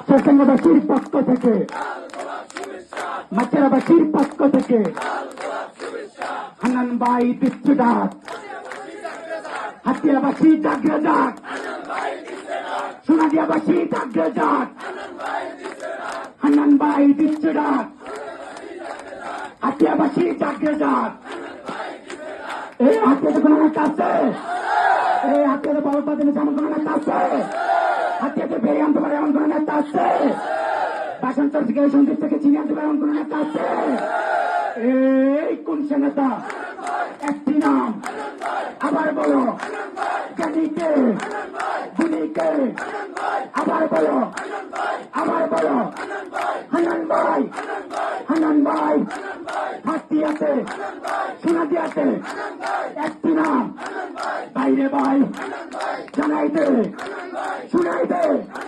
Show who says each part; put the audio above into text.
Speaker 1: চরকাঙ্গাবাসীর পক্ষ থেকে, মাচারাবাসীর পক্ষ থেকে হান্নান ভাই দিচ্ছে ডাক, হাতিয়াবাসী জাগরে যাক, সোনাদিয়াবাসী জাগরে যাক, হান্নান ভাই দিচ্ছে ডাক, হাতিয়াবাসী জাগরে যাক। এই হাতিয়াতে কোনো নেতা আছে? এই হাতিয়াতে বলবাদের এমন কোনো নেতা আছে? হাতিয়াতে বেরিয়ে আনতে পারে এমন কোনো নেতা আছে? ভাষণ থেকে সঙ্গীত থেকে চিনিয়ে আনতে পারে এমন কোনো নেতা আছে? এই কোন সে নেতা? একটি নাম, আবার বলো, জানিকে গুলিকে, আবার বলো, আবার বলো, হান্নান ভাই, হান্নান ভাই, হাতিয়াতে, সোনাদিয়াতে, একটি নাম, বাইরে ভাই, জানাইতে, শুনাইতে।